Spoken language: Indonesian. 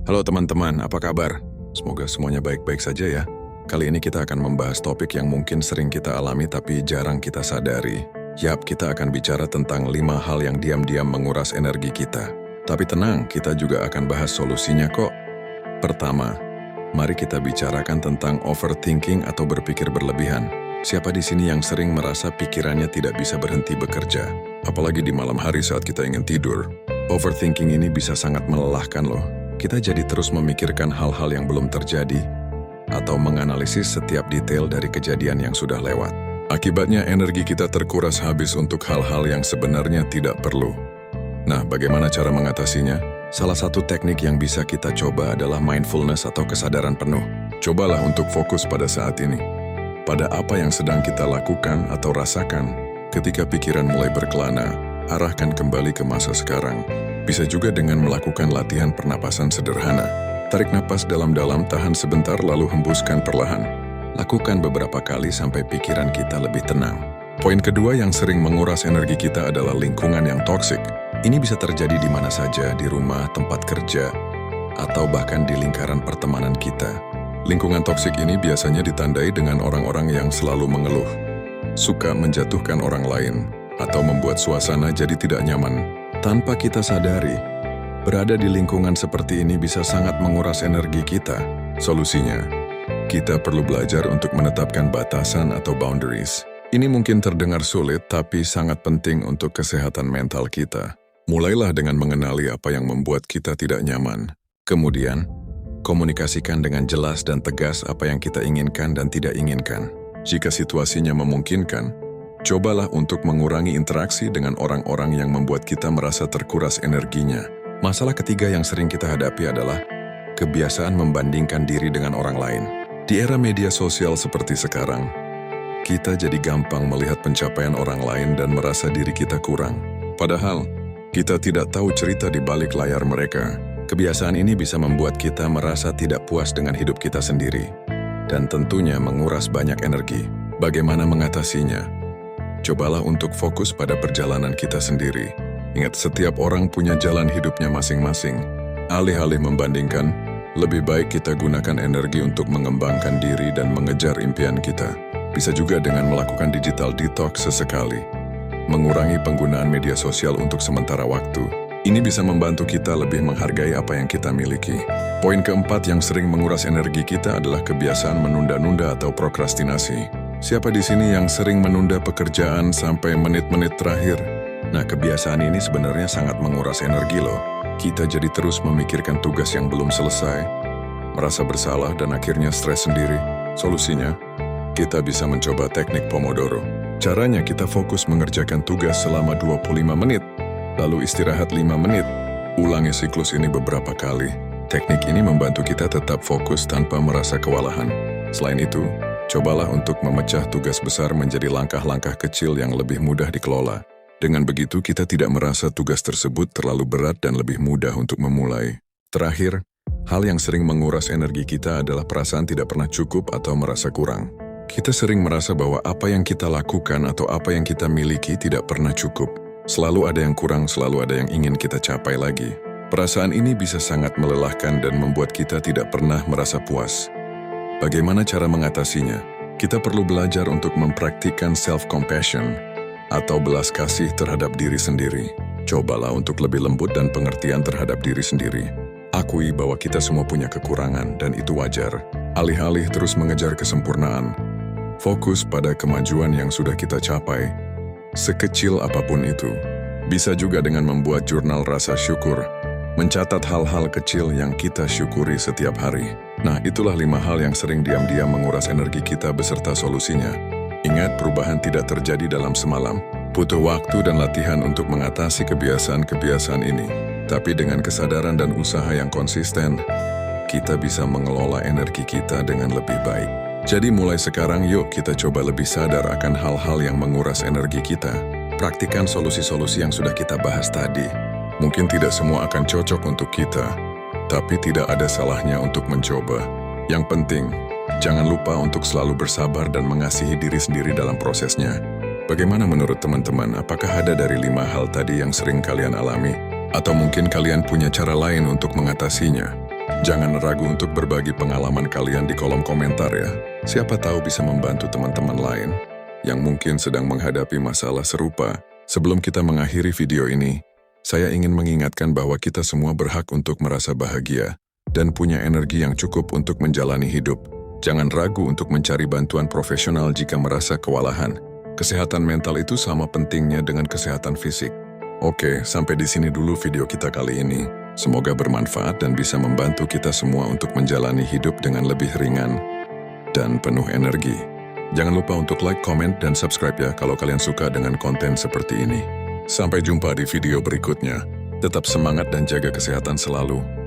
Halo teman-teman, apa kabar? Semoga semuanya baik-baik saja ya. Kali ini kita akan membahas topik yang mungkin sering kita alami tapi jarang kita sadari. Yap, kita akan bicara tentang 5 hal yang diam-diam menguras energi kita. Tapi tenang, kita juga akan bahas solusinya kok. Pertama, mari kita bicarakan tentang overthinking atau berpikir berlebihan. Siapa di sini yang sering merasa pikirannya tidak bisa berhenti bekerja? Apalagi di malam hari saat kita ingin tidur. Overthinking ini bisa sangat melelahkan loh. Kita jadi terus memikirkan hal-hal yang belum terjadi atau menganalisis setiap detail dari kejadian yang sudah lewat. Akibatnya energi kita terkuras habis untuk hal-hal yang sebenarnya tidak perlu. Nah, bagaimana cara mengatasinya? Salah satu teknik yang bisa kita coba adalah mindfulness atau kesadaran penuh. Cobalah untuk fokus pada saat ini. Pada apa yang sedang kita lakukan atau rasakan. Ketika pikiran mulai berkelana, arahkan kembali ke masa sekarang. Bisa juga dengan melakukan latihan pernapasan sederhana. Tarik napas dalam-dalam, tahan sebentar lalu hembuskan perlahan. Lakukan beberapa kali sampai pikiran kita lebih tenang. Poin kedua yang sering menguras energi kita adalah lingkungan yang toksik. Ini bisa terjadi di mana saja, di rumah, tempat kerja, atau bahkan di lingkaran pertemanan kita. Lingkungan toksik ini biasanya ditandai dengan orang-orang yang selalu mengeluh, suka menjatuhkan orang lain, atau membuat suasana jadi tidak nyaman. Tanpa kita sadari, berada di lingkungan seperti ini bisa sangat menguras energi kita. Solusinya, kita perlu belajar untuk menetapkan batasan atau boundaries. Ini mungkin terdengar sulit, tapi sangat penting untuk kesehatan mental kita. Mulailah dengan mengenali apa yang membuat kita tidak nyaman. Kemudian, komunikasikan dengan jelas dan tegas apa yang kita inginkan dan tidak inginkan. Jika situasinya memungkinkan, cobalah untuk mengurangi interaksi dengan orang-orang yang membuat kita merasa terkuras energinya. Masalah ketiga yang sering kita hadapi adalah kebiasaan membandingkan diri dengan orang lain. Di era media sosial seperti sekarang, kita jadi gampang melihat pencapaian orang lain dan merasa diri kita kurang. Padahal, kita tidak tahu cerita di balik layar mereka. Kebiasaan ini bisa membuat kita merasa tidak puas dengan hidup kita sendiri, dan tentunya menguras banyak energi. Bagaimana mengatasinya? Cobalah untuk fokus pada perjalanan kita sendiri. Ingat, setiap orang punya jalan hidupnya masing-masing. Alih-alih membandingkan, lebih baik kita gunakan energi untuk mengembangkan diri dan mengejar impian kita. Bisa juga dengan melakukan digital detox sesekali. Mengurangi penggunaan media sosial untuk sementara waktu. Ini bisa membantu kita lebih menghargai apa yang kita miliki. Poin keempat yang sering menguras energi kita adalah kebiasaan menunda-nunda atau prokrastinasi. Siapa di sini yang sering menunda pekerjaan sampai menit-menit terakhir? Nah, kebiasaan ini sebenarnya sangat menguras energi loh. Kita jadi terus memikirkan tugas yang belum selesai, merasa bersalah dan akhirnya stres sendiri. Solusinya, kita bisa mencoba teknik Pomodoro. Caranya kita fokus mengerjakan tugas selama 25 menit, lalu istirahat 5 menit. Ulangi siklus ini beberapa kali. Teknik ini membantu kita tetap fokus tanpa merasa kewalahan. Selain itu, cobalah untuk memecah tugas besar menjadi langkah-langkah kecil yang lebih mudah dikelola. Dengan begitu, kita tidak merasa tugas tersebut terlalu berat dan lebih mudah untuk memulai. Terakhir, hal yang sering menguras energi kita adalah perasaan tidak pernah cukup atau merasa kurang. Kita sering merasa bahwa apa yang kita lakukan atau apa yang kita miliki tidak pernah cukup. Selalu ada yang kurang, selalu ada yang ingin kita capai lagi. Perasaan ini bisa sangat melelahkan dan membuat kita tidak pernah merasa puas. Bagaimana cara mengatasinya? Kita perlu belajar untuk mempraktikkan self-compassion atau belas kasih terhadap diri sendiri. Cobalah untuk lebih lembut dan pengertian terhadap diri sendiri. Akui bahwa kita semua punya kekurangan dan itu wajar. Alih-alih terus mengejar kesempurnaan, fokus pada kemajuan yang sudah kita capai, sekecil apapun itu. Bisa juga dengan membuat jurnal rasa syukur, mencatat hal-hal kecil yang kita syukuri setiap hari. Nah, itulah 5 hal yang sering diam-diam menguras energi kita beserta solusinya. Ingat, perubahan tidak terjadi dalam semalam. Butuh waktu dan latihan untuk mengatasi kebiasaan-kebiasaan ini. Tapi dengan kesadaran dan usaha yang konsisten, kita bisa mengelola energi kita dengan lebih baik. Jadi mulai sekarang yuk kita coba lebih sadar akan hal-hal yang menguras energi kita. Praktikan solusi-solusi yang sudah kita bahas tadi. Mungkin tidak semua akan cocok untuk kita, tapi tidak ada salahnya untuk mencoba. Yang penting, jangan lupa untuk selalu bersabar dan mengasihi diri sendiri dalam prosesnya. Bagaimana menurut teman-teman? Apakah ada dari 5 hal tadi yang sering kalian alami? Atau mungkin kalian punya cara lain untuk mengatasinya? Jangan ragu untuk berbagi pengalaman kalian di kolom komentar ya. Siapa tahu bisa membantu teman-teman lain yang mungkin sedang menghadapi masalah serupa. Sebelum kita mengakhiri video ini, saya ingin mengingatkan bahwa kita semua berhak untuk merasa bahagia dan punya energi yang cukup untuk menjalani hidup. Jangan ragu untuk mencari bantuan profesional jika merasa kewalahan. Kesehatan mental itu sama pentingnya dengan kesehatan fisik. Oke, sampai di sini dulu video kita kali ini. Semoga bermanfaat dan bisa membantu kita semua untuk menjalani hidup dengan lebih ringan dan penuh energi. Jangan lupa untuk like, comment, dan subscribe ya kalau kalian suka dengan konten seperti ini. Sampai jumpa di video berikutnya. Tetap semangat dan jaga kesehatan selalu.